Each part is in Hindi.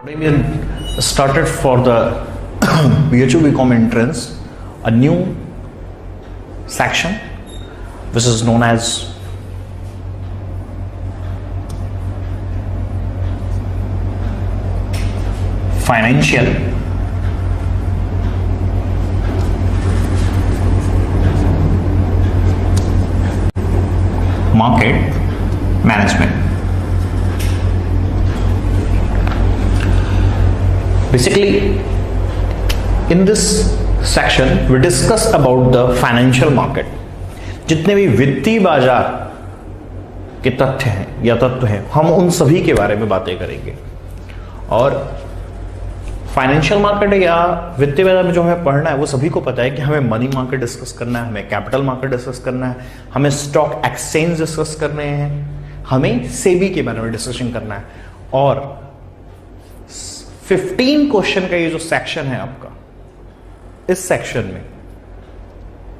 We started for the BHU BCom entrance a new section which is known as financial market management. Basically, in this section we discuss about the financial market. जितने भी वित्तीय बाजार के तथ्य हैं या तत्व हैं, हम उन सभी के बारे में बातें करेंगे। और फाइनेंशियल मार्केट या वित्तीय बाजार में जो हमें पढ़ना है वो सभी को पता है कि हमें मनी मार्केट डिस्कस करना है, हमें कैपिटल मार्केट डिस्कस करना है, हमें स्टॉक एक्सचेंज डिस्कस करने हैं, हमें सेबी के बारे में डिस्कशन करना है। और 15 क्वेश्चन का ये जो सेक्शन है आपका, इस सेक्शन में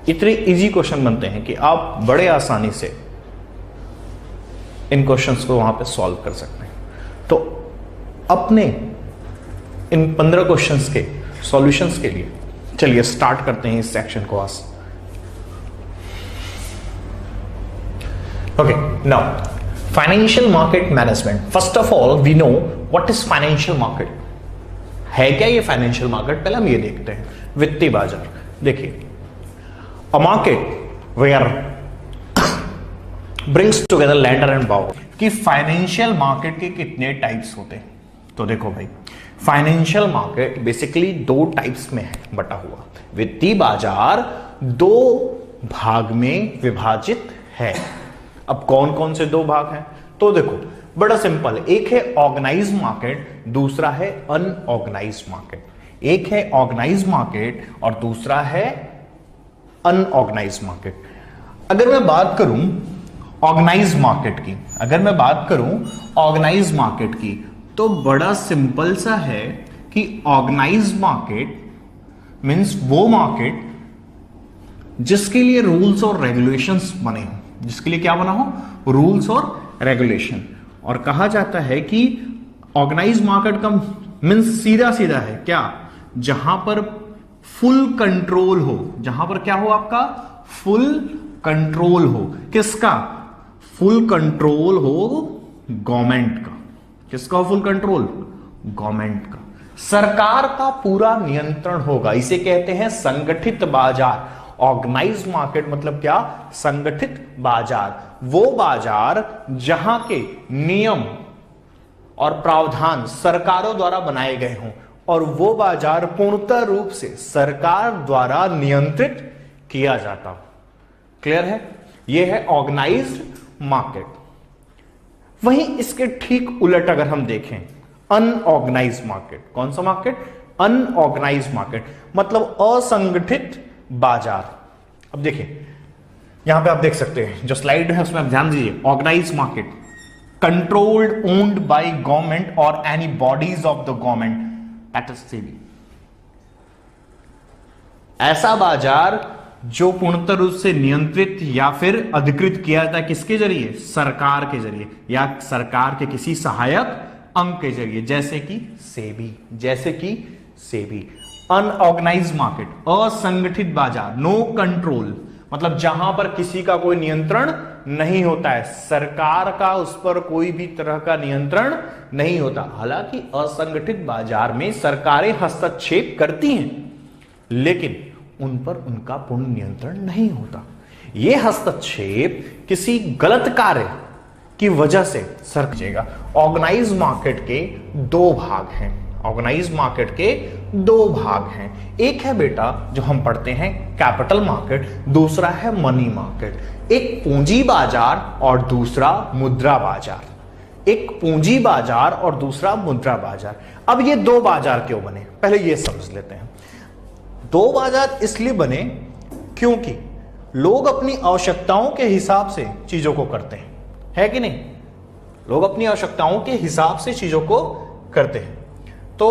इतने इजी क्वेश्चन बनते हैं कि आप बड़े आसानी से इन क्वेश्चंस को वहां पे सॉल्व कर सकते हैं। तो अपने इन 15 क्वेश्चंस के सॉल्यूशंस के लिए चलिए स्टार्ट करते हैं इस सेक्शन को आज। Okay, now financial market management. First of all we know what is financial market. है क्या ये फाइनेंशियल मार्केट? पहले हम ये देखते हैं। वित्तीय बाजार, देखिए, a market where brings together lender and buyer. कि फाइनेंशियल मार्केट के कितने टाइप्स होते हैं? तो देखो भाई, फाइनेंशियल मार्केट बेसिकली 2 टाइप्स में है बटा हुआ। वित्तीय बाजार 2 भाग में विभाजित है। अब कौन कौन से 2 भाग हैं? तो देखो, बड़ा सिंपल, एक है ऑर्गेनाइज मार्केट, दूसरा है अनऑर्गेनाइज मार्केट। एक है ऑर्गेनाइज मार्केट और दूसरा है अनऑर्गेनाइज मार्केट। अगर मैं बात करूं ऑर्गेनाइज मार्केट की, ऑर्गेनाइज मार्केट की, तो बड़ा सिंपल सा है कि ऑर्गेनाइज मार्केट मींस वो मार्केट जिसके लिए रूल्स और रेगुलेशंस बने हो। जिसके लिए क्या बना हो? रूल्स और रेगुलेशन। और कहा जाता है कि ऑर्गेनाइज मार्केट का मींस सीधा सीधा है क्या? जहां पर फुल कंट्रोल हो। जहां पर क्या हो आपका? फुल कंट्रोल हो। किसका? फुल कंट्रोल हो गवर्नमेंट का। किसका फुल कंट्रोल? गवर्नमेंट का। सरकार का पूरा नियंत्रण होगा। इसे कहते हैं संगठित बाजार। ऑर्गेनाइज मार्केट मतलब क्या? संगठित बाजार। वो बाजार जहां के नियम और प्रावधान सरकारों द्वारा बनाए गए हों और वो बाजार पूर्णतः रूप से सरकार द्वारा नियंत्रित किया जाता हो। क्लियर है? यह है ऑर्गेनाइज्ड मार्केट। वहीं इसके ठीक उलट अगर हम देखें, अनऑर्गेनाइज्ड मार्केट। कौन सा मार्केट? अनऑर्गेनाइज्ड मार्केट मतलब असंगठित बाजार। अब देखिए, यहां पे आप देख सकते हैं जो स्लाइड है उसमें आप ध्यान दीजिए। Organised market controlled owned by government और any bodies of the government, that is SEBI. ऐसा बाजार जो पूर्णतः रूप से नियंत्रित या फिर अधिकृत किया जाता है किसके जरिए? सरकार के जरिए या सरकार के किसी सहायक अंग के जरिए, जैसे कि सेबी। अनऑर्गेनाइज्ड मार्केट असंगठित बाजार, नो कंट्रोल मतलब जहां पर किसी का कोई नियंत्रण नहीं होता है, सरकार का उस पर कोई भी तरह का नियंत्रण नहीं होता। हालांकि असंगठित बाजार में सरकारें हस्तक्षेप करती हैं लेकिन उन पर उनका पूर्ण नियंत्रण नहीं होता। यह हस्तक्षेप किसी गलत कार्य की वजह से सरकेगा। ऑर्गेनाइज मार्केट के 2 भाग हैं। ऑर्गेनाइज मार्केट के 2 भाग हैं। एक है बेटा जो हम पढ़ते हैं कैपिटल मार्केट, दूसरा है मनी मार्केट। एक पूंजी बाजार और दूसरा मुद्रा बाजार। एक पूंजी बाजार और दूसरा मुद्रा बाजार। अब ये 2 बाजार क्यों बने? पहले ये समझ लेते हैं। 2 बाजार इसलिए बने क्योंकि लोग अपनी आवश्यकताओं के हिसाब से चीजों को करते हैं, है कि नहीं? लोग अपनी आवश्यकताओं के हिसाब से चीजों को करते हैं। तो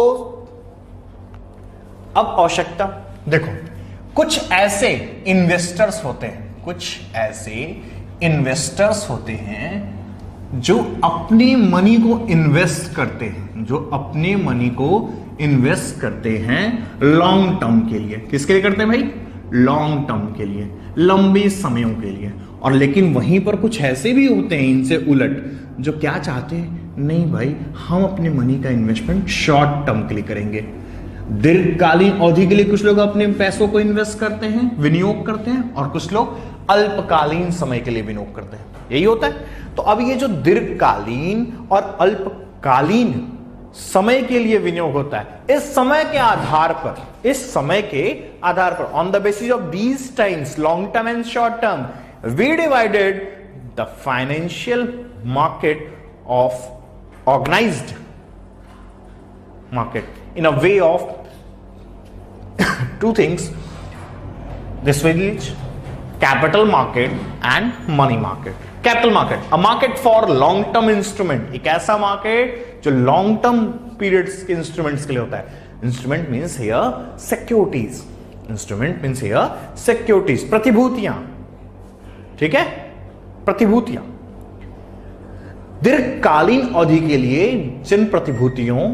अब आवश्यकता देखो, कुछ ऐसे इन्वेस्टर्स होते हैं जो अपने मनी को इन्वेस्ट करते हैं, जो अपने मनी को इन्वेस्ट करते हैं लॉन्ग टर्म के लिए। किसके लिए करते हैं भाई? लॉन्ग टर्म के लिए, लंबे समयों के लिए। और लेकिन वहीं पर कुछ ऐसे भी होते हैं इनसे उलट, जो क्या चाहते हैं, नहीं भाई हम अपने मनी का इन्वेस्टमेंट शॉर्ट टर्म के लिए करेंगे, दीर्घकालीन अवधि के लिए। कुछ लोग अपने पैसों को इन्वेस्ट करते हैं, विनियोग करते हैं, और कुछ लोग अल्पकालीन समय के लिए विनियोग करते हैं। यही होता है। तो अब ये जो दीर्घकालीन और अल्पकालीन समय के लिए विनियोग होता है, इस समय के आधार पर on the basis of these times, long term and short term, we divided the financial market of organised market in a way of two things. This will is capital market and money market. Capital market, a market for long term instrument. एक ऐसा मार्केट जो लॉन्ग टर्म पीरियड्स के इंस्ट्रूमेंट्स के लिए होता है। Instrument means here securities, instrument means here securities, प्रतिभूतियां। ठीक है, प्रतिभूतियां। दीर्घकालीन अवधि के लिए जिन प्रतिभूतियों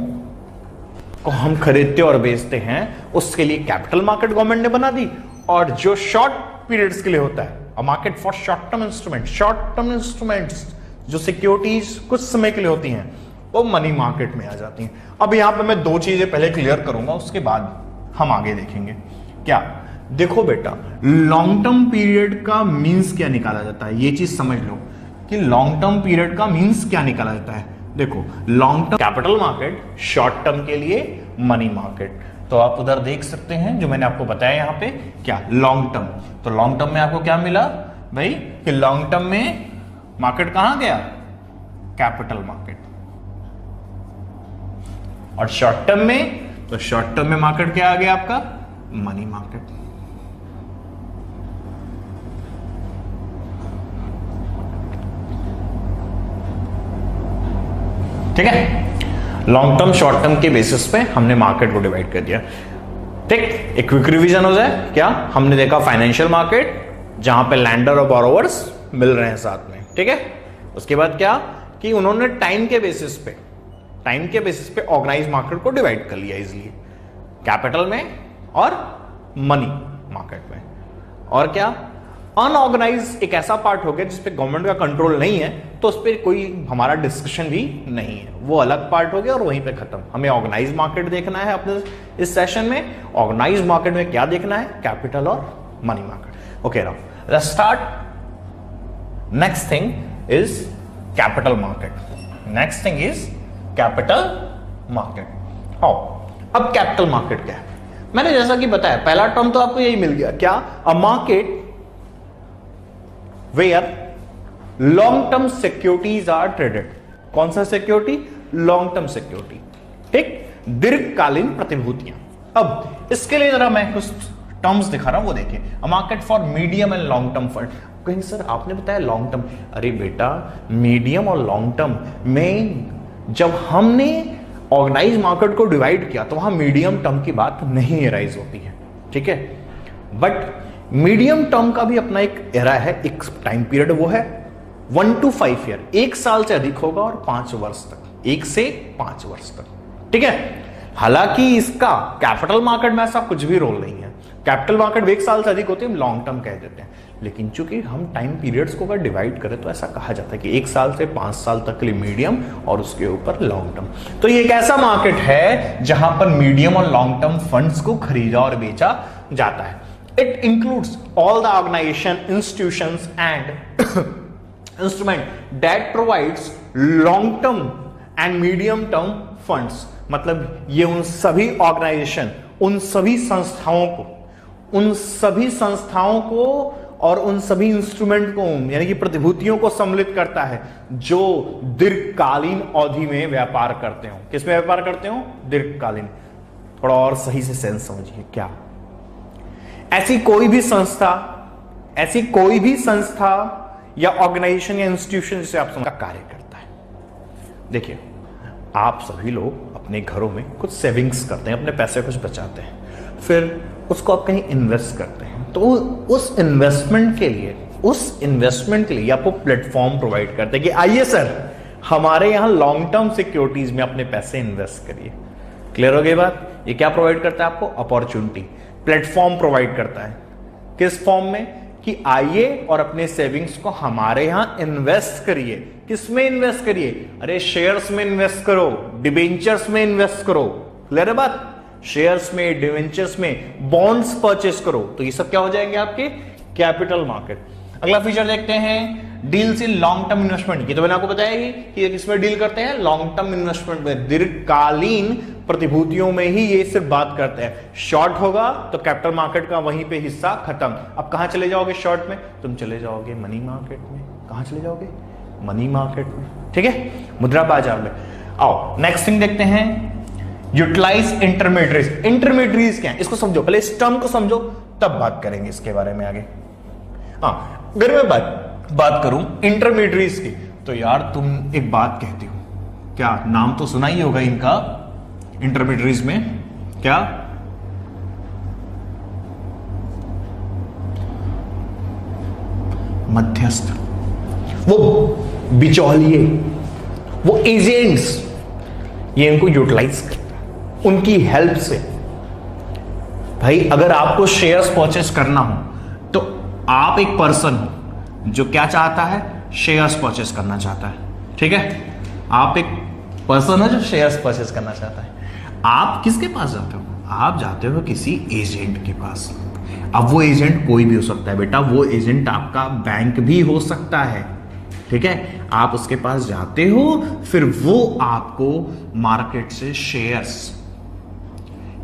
को हम खरीदते और बेचते हैं, उसके लिए कैपिटल मार्केट गवर्नमेंट ने बना दी। और जो शॉर्ट पीरियड्स के लिए होता है, अ market for short term instrument, short term instruments जो सिक्योरिटीज कुछ समय के लिए होती हैं, वो मनी मार्केट में आ जाती हैं। अब यहां पे मैं दो चीजें पहले क्लियर करूंगा, उसके बाद हम आगे देखेंगे। क्या? देखो बेटा, लॉन्ग टर्म पीरियड का मीन्स क्या निकाला जाता है, ये चीज समझ लो कि लॉन्ग टर्म पीरियड का मीन्स क्या निकाला जाता है। देखो, long term capital market, short term के लिए मनी मार्केट। तो आप उधर देख सकते हैं जो मैंने आपको बताया यहां पे, क्या लॉन्ग टर्म। तो लॉन्ग टर्म में आपको क्या मिला भाई कि लॉन्ग टर्म में मार्केट कहां गया? Capital market. और शॉर्ट टर्म में, तो शॉर्ट टर्म में मार्केट क्या आ गया आपका? Money market. ठीक है, लॉन्ग टर्म शॉर्ट टर्म के बेसिस पे हमने मार्केट को डिवाइड कर दिया। ठीक, एक क्विक रिवीजन हो जाए। क्या हमने देखा? फाइनेंशियल मार्केट जहां पे लैंडर और बोरोवर्स मिल रहे हैं साथ में। ठीक है, उसके बाद क्या कि उन्होंने टाइम के बेसिस पे ऑर्गेनाइज मार्केट को डिवाइड कर लिया इजीली, कैपिटल में और मनी मार्केट में। और क्या? अनऑर्गेनाइज एक ऐसा पार्ट हो गया जिसपे गवर्नमेंट का कंट्रोल नहीं है, तो उस पर कोई हमारा डिस्कशन भी नहीं है, वो अलग पार्ट हो गया और वहीं पे खत्म। हमें ऑर्गेनाइज मार्केट देखना है अपने इस सेशन में। ऑर्गेनाइज मार्केट में क्या देखना है? कैपिटल और money market. Okay, now let's start. Next thing is capital market. Next thing is capital market. How? अब कैपिटल मार्केट क्या है? मैंने जैसा कि बताया, पहला टर्म तो आपको यही मिल गया। क्या? A market where long term securities are traded. कौन सा सिक्योरिटी? Long term security. ठीक, दीर्घकालीन प्रतिभूतियां। अब इसके लिए जरा मैं कुछ टर्म्स दिखा रहा हूं, वो देखिए। A market for medium and long term fund. कहीं सर आपने बताया लॉन्ग टर्म, अरे बेटा मीडियम और लॉन्ग टर्म में जब हमने ऑर्गेनाइज मार्केट को डिवाइड किया तो वहां मीडियम टर्म की बात नहीं एराइज होती है। ठीक है, बट मीडियम टर्म का भी अपना एक एरा है, एक टाइम पीरियड, वो है 1 to 5 ईयर, 1 साल से अधिक होगा और 5 वर्ष तक, 1 से 5 वर्ष तक। ठीक है, हालांकि इसका कैपिटल मार्केट में ऐसा कुछ भी रोल नहीं है। कैपिटल मार्केट 1 साल से अधिक होती है, हम लॉन्ग टर्म कह देते हैं, लेकिन चूंकि हम टाइम पीरियड्स को अगर डिवाइड करें तो ऐसा कहा जाता है कि 1 साल से 5 साल तक के लिए मीडियम और उसके ऊपर लॉन्ग टर्म। तो ये एक ऐसा मार्केट है जहां पर मीडियम और लॉन्ग टर्म फंड्स को खरीदा और बेचा जाता है। It includes all the organization, institutions and instrument that provides long term and medium term funds। मतलब ये उन सभी ऑर्गेनाइजेशन, उन सभी संस्थाओं को और उन सभी इंस्ट्रूमेंट को, यानी कि प्रतिभूतियों को सम्मिलित करता है जो दीर्घकालीन अवधि में व्यापार करते हो। किस में व्यापार करते हो? दीर्घकालीन। थोड़ा और सही से सेंस समझिए। क्या ऐसी कोई भी संस्था या ऑर्गेनाइजेशन या इंस्टीट्यूशन जिसे आप समझ का कार्य करता है? देखिए, आप सभी लोग अपने घरों में कुछ सेविंग्स करते हैं, अपने पैसे कुछ बचाते हैं, फिर उसको आप कहीं इन्वेस्ट करते हैं। तो उस इन्वेस्टमेंट के लिए आपको प्लेटफॉर्म प्रोवाइड करते हैं कि आइए सर, हमारे यहां लॉन्ग टर्म सिक्योरिटीज में अपने पैसे इन्वेस्ट करिए। क्लियर हो गई बात? ये क्या प्रोवाइड करता है आपको? अपॉर्चुनिटी, प्लेटफॉर्म प्रोवाइड करता है। किस फॉर्म में? कि आइए और अपने सेविंग्स को हमारे यहां इन्वेस्ट करिए। किस में इन्वेस्ट करिए? अरे शेयर्स में इन्वेस्ट करो, डिबेंचर्स में इन्वेस्ट करो। क्लियर है बात? शेयर्स में, डिबेंचर्स में, बॉन्ड्स परचेस करो। तो ये सब क्या हो जाएंगे आपके? Capital market. अगला फीचर देखते हैं, deals in long term investment. ये तो मैंने आपको बताया कि ये किसमें डील करते हैं? लॉन्ग टर्म इन्वेस्टमेंट में, दीर्घकालीन प्रतिभूतियों में ही ये सिर्फ बात करते हैं। शॉर्ट होगा तो कैपिटल मार्केट का वहीं पे हिस्सा खत्म। अब कहां चले जाओगे शॉर्ट में? तुम चले जाओगे मनी मार्केट में। कहां चले जाओगे? मनी मार्केट में। ठीक है, मुद्रा बाजार में। आओ नेक्स्ट थिंग देखते हैं, यूटिलाइज इंटरमीडिएरीज। इंटरमीडिएरीज क्या है इसको समझो, पहले इस टर्म को समझो, तब बात करेंगे इसके बारे में आगे। हाँ, अगर मैं बात करूं इंटरमीडिएरीज की, तो यार तुम एक बात कहती हो, क्या नाम तो सुना ही होगा इनका, इंटरमीडिएरीज में क्या? मध्यस्थ, वो बिचौलिए, वो एजेंट्स, ये इनको यूटिलाइज करता है उनकी हेल्प से। भाई अगर आपको शेयर्स परचेस करना हो तो आप एक पर्सन हो जो क्या चाहता है? शेयर्स परचेस करना चाहता है। ठीक है, आप एक पर्सन हो जो शेयर्स परचेस करना चाहता है। आप किसके पास जाते हो? आप जाते हो किसी एजेंट के पास। अब वो एजेंट कोई भी हो सकता है बेटा, वो एजेंट आपका बैंक भी हो सकता है। ठीक है, आप उसके पास जाते हो, फिर वो आपको मार्केट से शेयर्स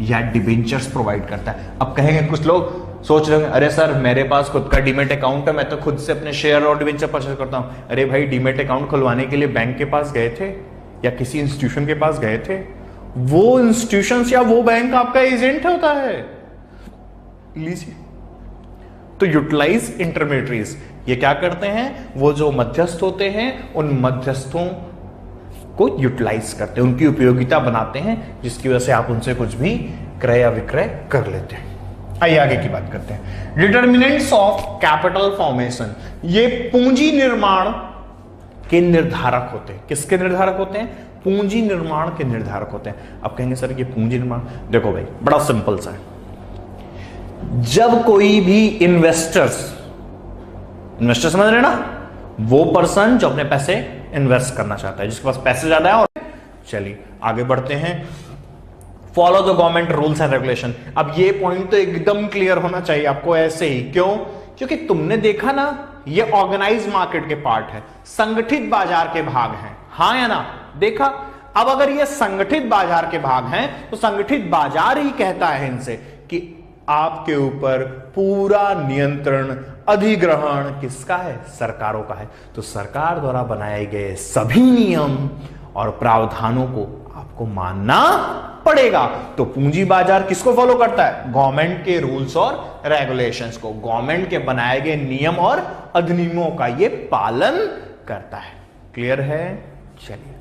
या डिबेंचर्स प्रोवाइड करता है। अब कहेंगे कुछ लोग, सोच रहे हैं अरे सर मेरे पास खुद का डीमेट अकाउंट है, मैं तो खुद से अपने शेयर और डिबेंचर परचेस करता हूं। अरे भाई, डीमेट अकाउंट खुलवाने के लिए बैंक के पास गए थे या किसी इंस्टीट्यूशन के पास गए थे? वो इंस्टीट्यूशन या वो बैंक आपका एजेंट होता है। लीजिए, तो यूटिलाइज इंटरमीडिएरीज, ये क्या करते हैं? वो जो मध्यस्थ होते हैं उन मध्यस्थों को यूटिलाइज करते हैं, उनकी उपयोगिता बनाते हैं, जिसकी वजह से आप उनसे कुछ भी क्रय या विक्रय कर लेते हैं। आइए आगे की बात करते हैं, डिटर्मिनेंट्स ऑफ कैपिटल फॉर्मेशन। ये पूंजी निर्माण के निर्धारक होते हैं। किसके निर्धारक होते हैं? पूंजी निर्माण के निर्धारक होते हैं। अब कहेंगे सर ये पूंजी निर्माण, देखो भाई बड़ा सिंपल सा है। जब कोई भी इन्वेस्टर समझ रहे ना, वो पर्सन जो अपने पैसे इन्वेस्ट करना चाहता है, जिसके पास पैसे ज्यादा है। और चलिए आगे बढ़ते हैं, follow the government rules and regulation. अब ये पॉइंट तो एकदम क्लियर होना चाहिए आपको ऐसे ही। क्यों? क्योंकि तुमने देखा ना, ये ऑर्गेनाइज मार्केट के पार्ट है, संगठित बाजार के भाग हैं। हाँ या ना? देखा? अब अगर ये संगठित बाजार के भाग हैं तो संगठित बाजार ही कहता है इनसे कि आपके ऊपर पूरा नियंत्रण, अधिग्रहण किसका है? सरकारों का है। तो सरकार द्वारा बनाए गए सभी नियम और प्रावधानों को आपको मानना पड़ेगा। तो पूंजी बाजार किसको फॉलो करता है? गवर्नमेंट के रूल्स और रेगुलेशंस को, गवर्नमेंट के बनाए गए नियम और अधिनियमों का ये पालन करता है। क्लियर है? चलिए,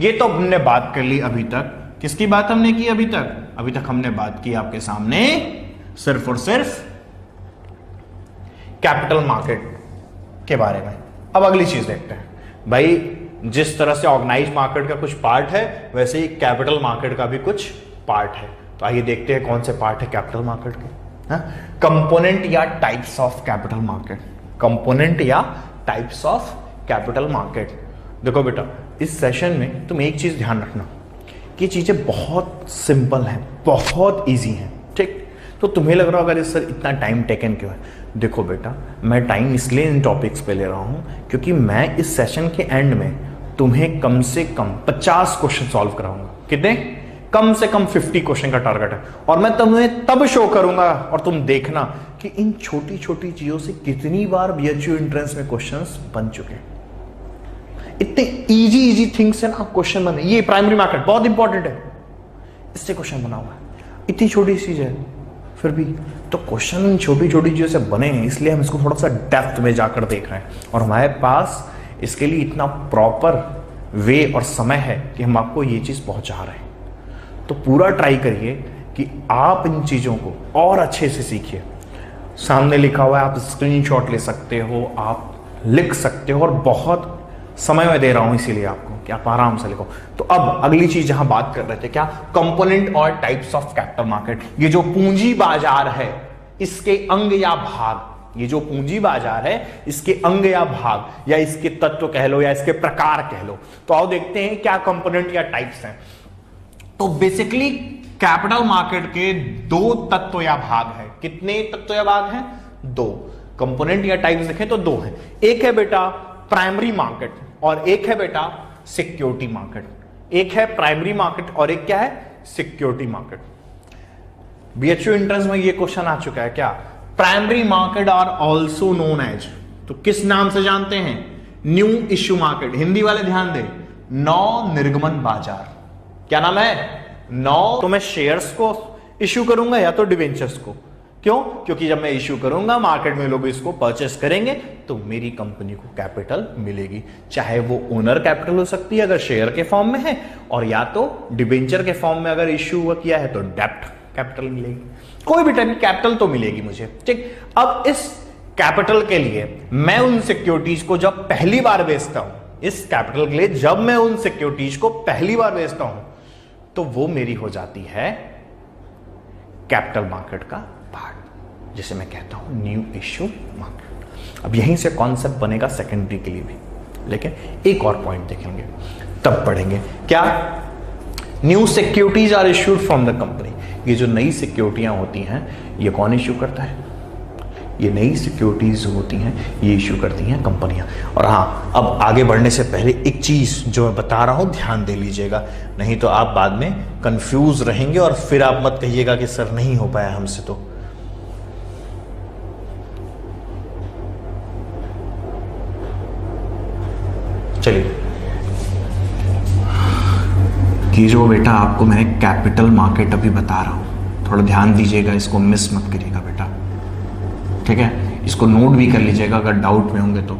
ये तो हमने बात कर ली अभी तक। किसकी बात हमने की अभी तक? अभी तक हमने बात की आपके सामने सिर्फ और सिर्फ कैपिटल मार्केट के बारे में। अब अगली चीज देखते हैं। भाई जिस तरह से ऑर्गेनाइज मार्केट का कुछ पार्ट है, वैसे ही कैपिटल मार्केट का भी कुछ पार्ट है। तो आइए देखते हैं कौन से पार्ट है कैपिटल मार्केट के। कंपोनेंट या types of capital market. Component या टाइप्स ऑफ कैपिटल मार्केट। देखो बेटा, इस सेशन में तुम एक चीज ध्यान रखना कि चीजें बहुत सिंपल हैं, बहुत इजी हैं। ठीक? तो तुम्हें लग रहा होगा अरे सर इतना टाइम टेकन क्यों है? देखो बेटा, मैं टाइम इसलिए इन टॉपिक्स पे ले रहा हूं क्योंकि मैं इस सेशन के एंड में तुम्हें कम से कम 50 क्वेश्चन सॉल्व कराऊंगा। कितने? कम से कम 50 क्वेश्चन का टारगेट है। और मैं तुम्हें तब शो करूंगा और तुम देखना कि इन छोटी छोटी चीजों से कितनी बार बीएचयू एंट्रेंस में क्वेश्चंस बन चुके हैं। इतने इजी थिंग्स है ना क्वेश्चन बने। ये प्राइमरी मार्केट बहुत इंपॉर्टेंट है, इससे क्वेश्चन बना हुआ है। इतनी छोटी चीज है फिर भी तो क्वेश्चन छोटी छोटी चीजों से बने हैं, इसलिए हम इसको थोड़ा सा डेप्थ में जाकर देख रहे हैं। और हमारे पास इसके लिए इतना प्रॉपर वे और समय है कि हम आपको ये चीज पहुंचा रहे हैं। तो पूरा ट्राई करिए कि आप इन चीजों को और अच्छे से सीखिए। सामने लिखा हुआ है, आप स्क्रीनशॉट ले सकते हो, आप लिख सकते हो और बहुत समय में दे रहा हूं इसीलिए आपको कि आप आराम से लिखो। तो अब अगली चीज जहां बात कर रहे थे क्या, कंपोनेंट और टाइप्स ऑफ कैपिटल मार्केट। ये जो पूंजी बाजार है इसके अंग या भाग, ये जो पूंजी बाजार है इसके अंग या भाग या इसके तत्व कह लो या इसके प्रकार कह लो। तो आओ देखते हैं क्या कंपोनेंट या टाइप्स हैं। तो बेसिकली कैपिटल मार्केट के दो तत्व या भाग है। कितने तत्व या भाग हैं? दो। कंपोनेंट या टाइप्स देखें तो दो हैं। एक है बेटा प्राइमरी मार्केट और एक है बेटा सिक्योरिटी मार्केट। एक है प्राइमरी मार्केट और एक क्या है? Security market. बीएचयू इंट्रेंस में ये क्वेश्चन आ चुका है क्या, primary market are also known as, तो किस नाम से जानते हैं? New issue market. हिंदी वाले ध्यान दें, नौ निर्गमन बाजार। क्या नाम है? नौ। तो मैं शेयर्स को इश्यू करूंगा या तो डिवेंचर्स को। क्यों? क्योंकि जब मैं इश्यू करूंगा मार्केट में लोग इसको परचेस करेंगे तो मेरी कंपनी को कैपिटल मिलेगी, चाहे वो ओनर कैपिटल हो सकती है अगर शेयर के फॉर्म में है, और या तो डिवेंचर के फॉर्म में अगर इश्यू किया है तो डेप्ट कैपिटल मिलेगी। कोई भी टाइप की कैपिटल तो मिलेगी मुझे, ठीक। अब इस कैपिटल के लिए मैं उन सिक्योरिटीज को जब पहली बार बेचता हूं, इस कैपिटल के लिए जब मैं उन सिक्योरिटीज को पहली बार बेचता हूं तो वो मेरी हो जाती है कैपिटल मार्केट का पार्ट, जिसे मैं कहता हूं न्यू इश्यू मार्केट। अब यहीं से कॉन्सेप्ट बनेगा सेकेंडरी के लिए भी, लेकिन एक और पॉइंट देखेंगे तब पढ़ेंगे क्या, new securities are issued from the company. ये जो नई सिक्योरिटियां होती हैं ये कौन इश्यू करता है? ये नई सिक्योरिटीज होती हैं ये इश्यू करती हैं कंपनियां। और हाँ, अब आगे बढ़ने से पहले एक चीज जो मैं बता रहा हूं ध्यान दे लीजिएगा, नहीं तो आप बाद में कंफ्यूज रहेंगे और फिर आप मत कहिएगा कि सर नहीं हो पाया हमसे। तो चलिए, कि जो बेटा आपको मैं कैपिटल मार्केट अभी बता रहा हूं, थोड़ा ध्यान दीजिएगा, इसको मिस मत करिएगा बेटा, ठीक है। इसको नोट भी कर लीजिएगा अगर डाउट में होंगे तो।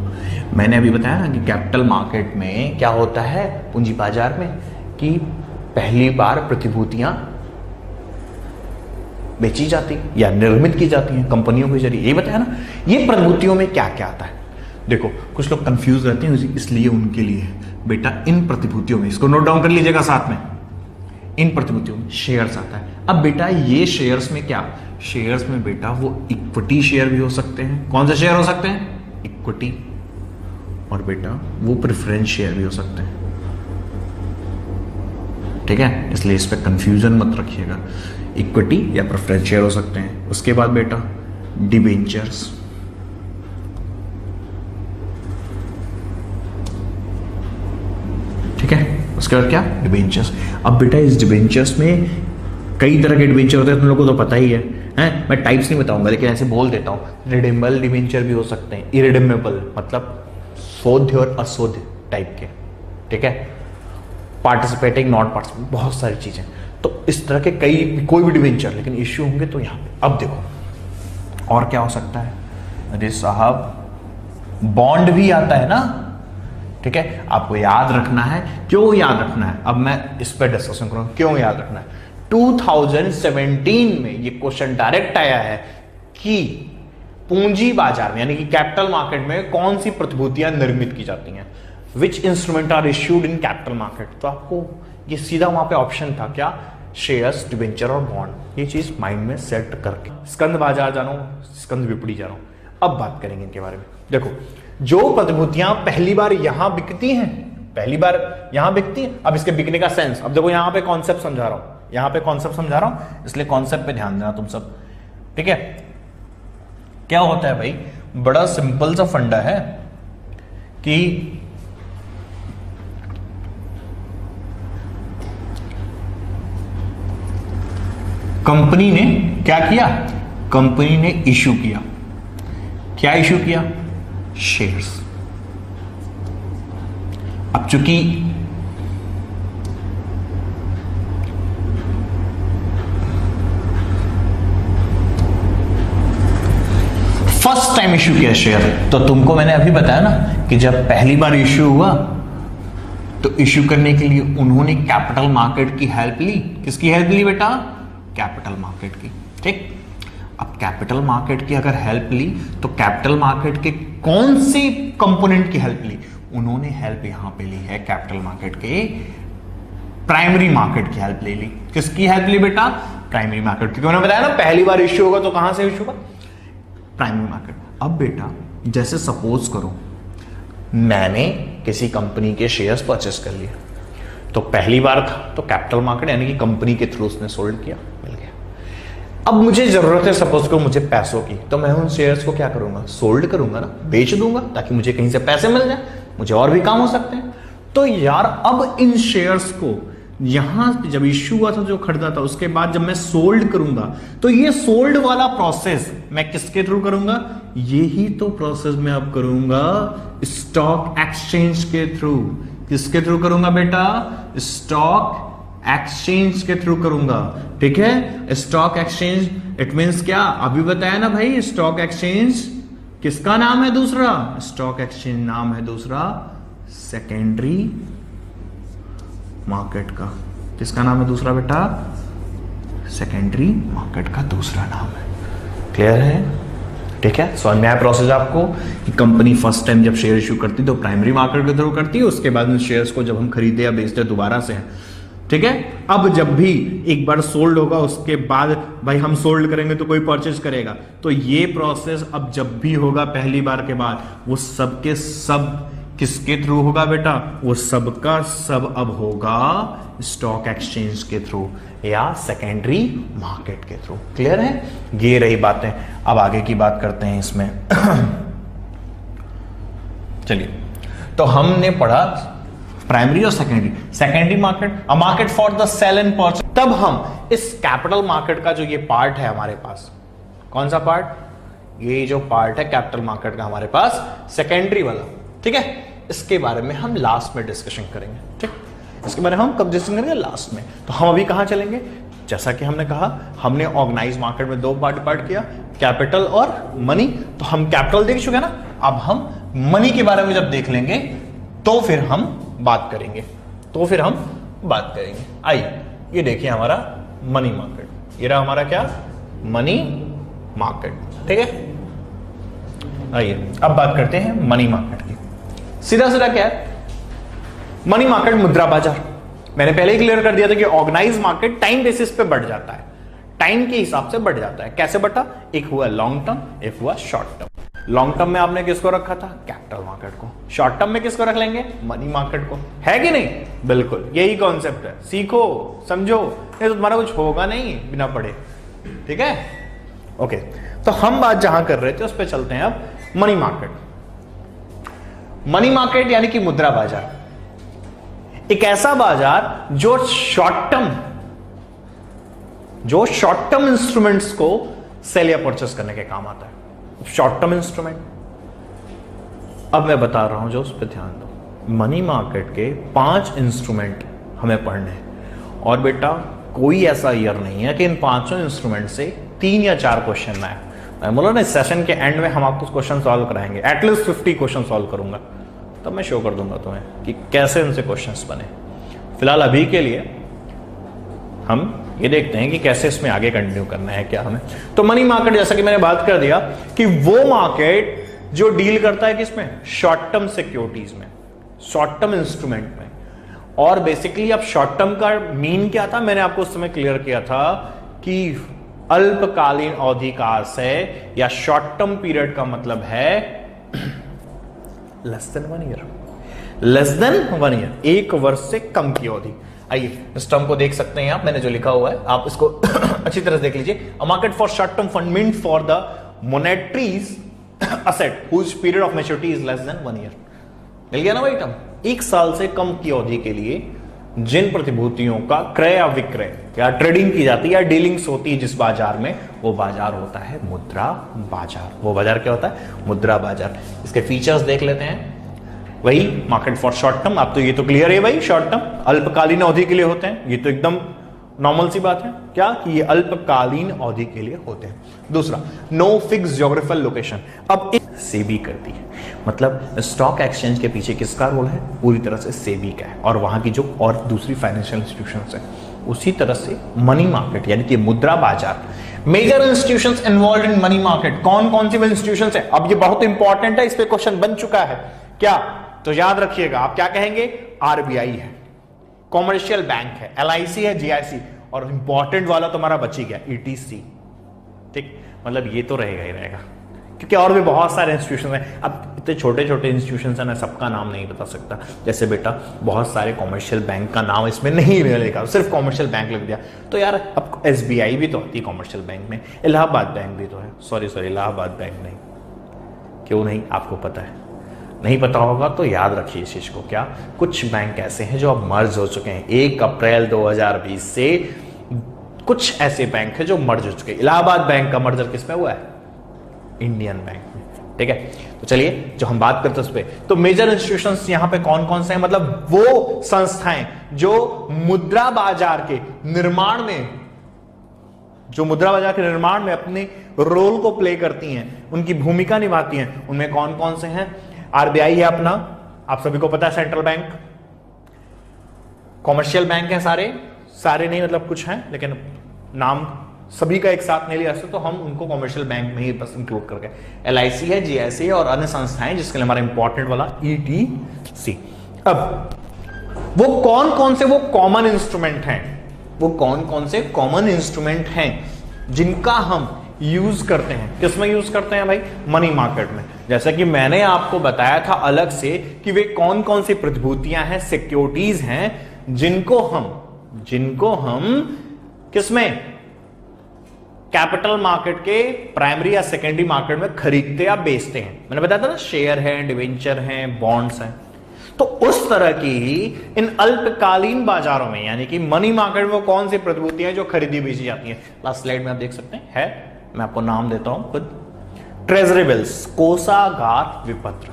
मैंने अभी बताया ना कि कैपिटल मार्केट में क्या होता है पूंजी बाजार में, कि पहली बार प्रतिभूतियां बेची जाती या निर्मित की जाती हैं कंपनियों के जरिए, यही बताया ना। ये प्रतिभूतियों में क्या क्या आता है देखो, कुछ लोग कंफ्यूज रहते हैं इसलिए उनके लिए बेटा इन प्रतिभूतियों में, इसको नोट डाउन कर लीजिएगा साथ में, इन प्रतिभूतियों में शेयर्स आता है। अब बेटा ये शेयर्स में क्या, शेयर्स में बेटा वो इक्विटी शेयर भी हो सकते हैं। कौन से शेयर हो सकते हैं? इक्विटी। और बेटा वो प्रेफरेंस शेयर भी हो सकते हैं, ठीक है। इसलिए इस पर कंफ्यूजन मत रखिएगा, इक्विटी या प्रेफरेंस शेयर हो सकते हैं। उसके बाद बेटा डिबेंचर्स, ठीक है। उसके बाद क्या? डिबेंचर्स। अब बेटा इस डिबेंचर्स में कई तरह के डिबेंचर होते हैं, तुम लोगों को तो पता ही है। मैं टाइप्स नहीं बताऊंगा लेकिन ऐसे बोल देता हूं, रिडीमेबल डिबेंचर भी हो सकते हैं, इरिडीमेबल मतलब शोध्य और अशोध्य टाइप के, ठीक है। पार्टिसिपेटिंग, नॉट पार्टिसिपेटिंग, बहुत सारी चीजें। तो इस तरह के कई, कोई भी डिबेंचर, लेकिन इश्यू होंगे तो यहां पे। अब देखो और क्या हो सकता है, अरे साहब बॉन्ड भी आता है ना, ठीक है। आपको याद रखना है, क्यों याद रखना है अब मैं इस पर डिस्कशन करूंगा, क्यों याद रखना है। 2017 में ये क्वेश्चन डायरेक्ट आया है कि पूंजी बाजार में यानी कि कैपिटल मार्केट में कौन सी प्रतिभूतियां निर्मित की जाती हैं, which instrument are issued in capital market. तो आपको ये सीधा वहां पे ऑप्शन था क्या, शेयर्स, डिबेंचर और बॉन्ड। ये चीज माइंड में सेट करके स्कंद बाजार जानो, स्कंद विपणी जानो। अब बात करेंगे इनके बारे में। देखो, जो प्रतिभूतियां पहली बार यहां बिकती हैं, पहली बार यहां बिकती है, अब इसके बिकने का सेंस, अब देखो यहां पे कॉन्सेप्ट समझा रहा हूं, यहां पे कॉन्सेप्ट समझा रहा हूं, इसलिए कॉन्सेप्ट पे ध्यान देना तुम सब, ठीक है। क्या होता है भाई, बड़ा सिंपल सा फंडा है कि कंपनी ने क्या किया, कंपनी ने इश्यू किया, क्या इश्यू किया, शेयर्स। अब चूंकि फर्स्ट टाइम इश्यू किया शेयर, तो तुमको मैंने अभी बताया ना कि जब पहली बार इश्यू हुआ तो इश्यू करने के लिए उन्होंने कैपिटल मार्केट की हेल्प ली। किसकी हेल्प ली बेटा? कैपिटल मार्केट की, ठीक। अब कैपिटल मार्केट की अगर हेल्प ली तो कैपिटल मार्केट के कौन से कंपोनेंट की हेल्प ली? उन्होंने हेल्प यहां पे ली है कैपिटल मार्केट के प्राइमरी मार्केट की हेल्प ले ली। किसकी हेल्प ली बेटा? प्राइमरी मार्केट, क्योंकि उन्होंने बताया ना पहली बार इश्यू होगा तो कहां से इश्यू होगा? Primary market. अब बेटा जैसे सपोज करो मैंने किसी कंपनी के शेयर्स परचेस कर लिए, तो पहली बार था तो कैपिटल मार्केट यानी कि कंपनी के थ्रू उसने सोल्ड किया, मिल गया। अब मुझे जरूरत है सपोज करो मुझे पैसों की, तो मैं उन शेयर्स को क्या करूंगा? सोल्ड करूंगा ना, बेच दूंगा ताकि मुझे कहीं से पैसे मिल जाए, मुझे और भी काम हो सकते हैं। तो यार अब इन शेयर्स को यहां जब इश्यू हुआ था जो खरीदा था, उसके बाद जब मैं सोल्ड करूंगा तो ये सोल्ड वाला प्रोसेस मैं किसके थ्रू करूंगा? यही तो प्रोसेस मैं अब करूंगा स्टॉक एक्सचेंज के थ्रू। किसके थ्रू करूंगा बेटा? स्टॉक एक्सचेंज के थ्रू करूंगा। ठीक है, स्टॉक एक्सचेंज इट मींस क्या? अभी बताया ना भाई, स्टॉक एक्सचेंज किसका नाम है? दूसरा स्टॉक एक्सचेंज नाम है दूसरा सेकेंडरी मार्केट का। किसका नाम है दूसरा बेटा? सेकेंडरी मार्केट का दूसरा नाम है। क्लियर है? ठीक है, समझ में आया प्रोसेस आपको कि कंपनी फर्स्ट टाइम जब शेयर इश्यू करती तो प्राइमरी मार्केट के थ्रू करती है, उसके बाद उन शेयर्स को जब हम खरीदे या बेचते दोबारा से। ठीक है, अब जब भी एक बार सोल्ड होगा उसके बाद भाई हम सोल्ड करेंगे तो कोई परचेज करेगा, तो ये प्रोसेस अब जब भी होगा पहली बार के बाद वो सब के सब किसके थ्रू होगा बेटा? वो सब का सब अब होगा स्टॉक एक्सचेंज के थ्रू या सेकेंडरी मार्केट के थ्रू। क्लियर है? ये रही बातें। अब आगे की बात करते हैं इसमें। चलिए, तो हमने पढ़ा प्राइमरी और secondary market, a market for the sale and purchase. तब हम इस कैपिटल मार्केट का जो ये पार्ट है हमारे पास, कौन सा पार्ट? ये जो पार्ट है कैपिटल मार्केट का हमारे पास सेकेंडरी वाला, ठीक है, इसके बारे में हम लास्ट में डिस्कशन करेंगे। ठीक, इसके बारे में हम कब डिस्कशन करेंगे? लास्ट में। तो हम अभी कहां चलेंगे? जैसा कि हमने कहा हमने ऑर्गेनाइज मार्केट में दो पार्ट किया, कैपिटल और मनी। तो हम कैपिटल देख चुके ना, अब हम मनी के बारे में जब देख लेंगे तो फिर हम बात करेंगे। आइए, ये देखिए हमारा मनी मार्केट, ये रहा हमारा क्या? Money market. ठीक है, आइए अब बात करते हैं मनी मार्केट की। सीधा क्या है मनी मार्केट? मुद्रा बाजार। मैंने पहले ही क्लियर कर दिया था कि ऑर्गेनाइज मार्केट टाइम बेसिस पे बढ़ जाता है, टाइम के हिसाब से बढ़ जाता है। कैसे बढ़ा? एक हुआ लॉन्ग टर्म, एक हुआ शॉर्ट टर्म। लॉन्ग टर्म में आपने किसको रखा था? कैपिटल मार्केट को। शॉर्ट टर्म में किसको रख लेंगे? मनी मार्केट को। है कि नहीं? बिल्कुल यही कॉन्सेप्ट है, सीखो समझो, नहीं तो तुम्हारा कुछ होगा नहीं बिना पढ़े। ठीक है, ओके। तो हम बात जहां कर रहे थे उस पर चलते हैं अब। मनी मार्केट, मनी मार्केट यानी कि मुद्रा बाजार, एक ऐसा बाजार जो शॉर्ट टर्म इंस्ट्रूमेंट्स को सेल या परचेस करने के काम आता है। शॉर्ट टर्म इंस्ट्रूमेंट, अब मैं बता रहा हूं जो उस पर ध्यान दो। मनी मार्केट के 5 इंस्ट्रूमेंट हमें पढ़ने हैं, और बेटा कोई ऐसा ईयर नहीं है कि इन 5 इंस्ट्रूमेंट से 3 या 4 क्वेश्चन ना आए। मैं बोला ना, सेशन के एंड में हम आपको क्वेश्चन सॉल्व कराएंगे, एटलीस्ट 50 क्वेश्चन सॉल्व करूंगा, तब मैं शो कर दूंगा तुम्हें कि कैसे उनसे क्वेश्चंस बने। फिलहाल अभी के लिए हम ये देखते हैं कि कैसे इसमें आगे कंटिन्यू करना है क्या हमें। तो मनी मार्केट, जैसा कि मैंने बात कर दिया कि वो मार्केट जो डील करता है किसमें? शॉर्ट टर्म सिक्योरिटीज में, शॉर्ट टर्म इंस्ट्रूमेंट में। और बेसिकली अब शॉर्ट टर्म का मीन क्या था? मैंने आपको उस समय क्लियर किया था कि अल्पकालीन अवधि का आशय या शॉर्ट टर्म पीरियड का मतलब है less than 1 year, less than 1 year, 1 वर्ष से कम की अवधि। आइए इस टर्म को देख सकते हैं आप, मैंने जो लिखा हुआ है आप इसको अच्छी तरह से देख लीजिए। A market for short term fund meant for the monetaries asset whose period of maturity is less than 1 year. मिल गया ना भाई टर्म? 1 साल से कम की अवधि के लिए जिन प्रतिभूतियों का क्रय या विक्रय या ट्रेडिंग की जाती है या डीलिंग्स होती है जिस बाजार में, वो बाजार होता है मुद्रा बाजार। वो बाजार क्या होता है? मुद्रा बाजार। इसके फीचर्स देख लेते हैं। वही मार्केट फॉर शॉर्ट टर्म, आप तो ये तो क्लियर है भाई, शॉर्ट टर्म अल्पकालीन अवधि के लिए होते हैं, ये तो एकदम नॉर्मल सी बात है क्या कि ये अल्पकालीन अवधि के लिए होते हैं। दूसरा, नो फिक्स ज्योग्राफिकल लोकेशन। अब सेबी करती है, मतलब स्टॉक एक्सचेंज के पीछे किसका रोल है? पूरी तरह से सेबी का है, और वहां की जो और दूसरी फाइनेंशियल इंस्टीट्यूशंस है। उसी तरह से मनी मार्केट यानी कि मुद्रा बाजार। Major institutions involve in money market, कौन कौन सी इंस्टीट्यूशंस है? अब ये बहुत इंपॉर्टेंट है, इस पे क्वेश्चन बन चुका है क्या? तो याद रखिएगा, आप क्या कहेंगे, आरबीआई है, कॉमर्शियल बैंक है, एलआईसी है, जीआईसी, और इंपॉर्टेंट वाला तुम्हारा बची गया ईटीसी। ठीक, मतलब ये तो रहेगा ही रहेगा, क्योंकि और भी बहुत सारे इंस्टीट्यूशन हैं। अब इतने छोटे छोटे इंस्टीट्यूशन है ना, सबका नाम नहीं बता सकता। जैसे बेटा बहुत सारे कॉमर्शियल बैंक का नाम इसमें नहीं लिखा, सिर्फ कॉमर्शियल बैंक लिख दिया, तो यार अब एसबीआई भी तो आती है कॉमर्शियल बैंक में, इलाहाबाद बैंक भी तो है, सॉरी इलाहाबाद बैंक नहीं, क्यों नहीं, आपको पता है, नहीं पता होगा तो याद रखिए इस चीज को। क्या कुछ बैंक ऐसे हैं जो अब मर्ज हो चुके हैं, 1 अप्रैल 2020 से कुछ ऐसे बैंक है जो मर्ज हो चुके हैं। इलाहाबाद बैंक का मर्जर किसमें हुआ है, इंडियन बैंक में। ठीक है, तो चलिए जो हम बात करते हैं उस पे, तो मेजर इंस्टीट्यूशंस यहां पे कौन कौन से हैं, मतलब वो संस्थाएं जो मुद्रा बाजार के निर्माण में अपने रोल को प्ले करती हैं, उनकी भूमिका निभाती हैं, उनमें कौन कौन से हैं। आरबीआई है अपना, आप सभी को पता है, सेंट्रल बैंक। कॉमर्शियल बैंक है सारे नहीं, मतलब कुछ हैं, लेकिन नाम सभी का एक साथ नहीं लिया सकते, तो हम उनको कॉमर्शियल बैंक में ही बस इंक्लूड करके, एलआईसी है, जीआईसी है, और अन्य संस्थाएं जिसके लिए हमारा इंपॉर्टेंट वाला ईटीसी। अब वो कौन कौन से कॉमन इंस्ट्रूमेंट हैं जिनका हम यूज करते हैं, किसमें यूज करते हैं भाई, मनी मार्केट में। जैसा कि मैंने आपको बताया था अलग से कि वे कौन कौन सी प्रतिभूतियां हैं, सिक्योरिटीज हैं, जिनको हम किसमें, कैपिटल मार्केट के प्राइमरी या सेकेंडरी मार्केट में खरीदते या बेचते हैं। मैंने बताया था ना, शेयर है, डिवेंचर हैं, बॉन्ड्स हैं। तो उस तरह की ही इन अल्पकालीन बाजारों में, यानी कि मनी मार्केट में कौन सी प्रतिभूतियां जो खरीदी बेची जाती हैं, लास्ट स्लाइड में आप देख सकते हैं, मैं आपको नाम देता हूं खुद, ट्रेजरी बिल्स, कोषागार विपत्र।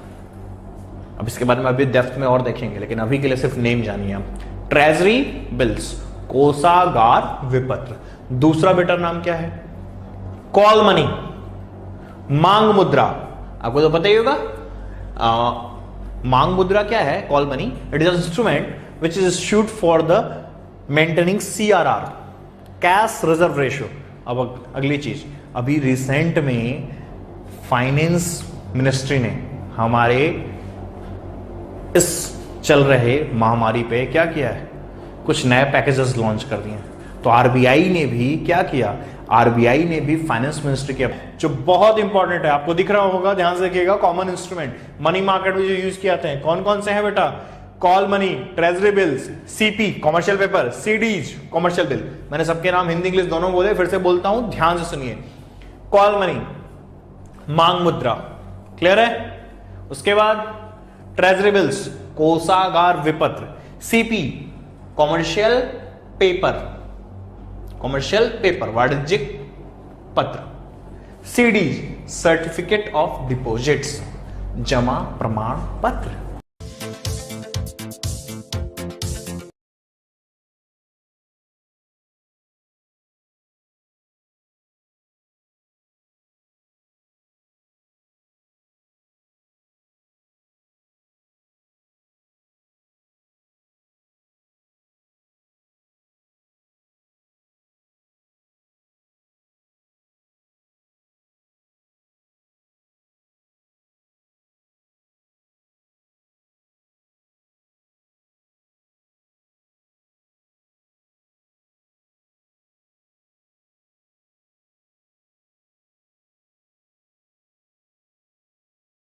अब इसके बारे में अभी डेप्थ में और देखेंगे, लेकिन अभी के लिए सिर्फ नेम जानिए आप, ट्रेजरी बिल्स, कोषागार विपत्र। दूसरा बेटा नाम क्या है, कॉल मनी, मांग मुद्रा। आपको तो पता ही होगा मांग मुद्रा क्या है, call money, it is instrument which is issued for the maintaining CRR, cash reserve ratio. अब अगली चीज, अभी रिसेंट में फाइनेंस मिनिस्ट्री ने हमारे इस चल रहे महामारी पे क्या किया है, कुछ नए पैकेजेस लॉन्च कर दिए हैं। तो आरबीआई ने भी क्या किया, आरबीआई ने भी फाइनेंस मिनिस्ट्री के, जो बहुत इंपॉर्टेंट है, आपको दिख रहा होगा, ध्यान से देखिएगा, कॉमन इंस्ट्रूमेंट मनी मार्केट में जो यूज किए जाते हैं कौन कौन से हैं बेटा, call money, treasury bills, CP commercial paper, CDs commercial bill. मैंने सबके नाम हिंदी इंग्लिश दोनों बोले, फिर से बोलता हूं, ध्यान से सुनिए। कॉल मनी, मांग मुद्रा, क्लियर है। उसके बाद ट्रेजरी बिल्स, कोषागार विपत्र, सीपी कॉमर्शियल पेपर वाणिज्यिक पत्र, सीडी सर्टिफिकेट ऑफ डिपॉजिट्स जमा प्रमाण पत्र।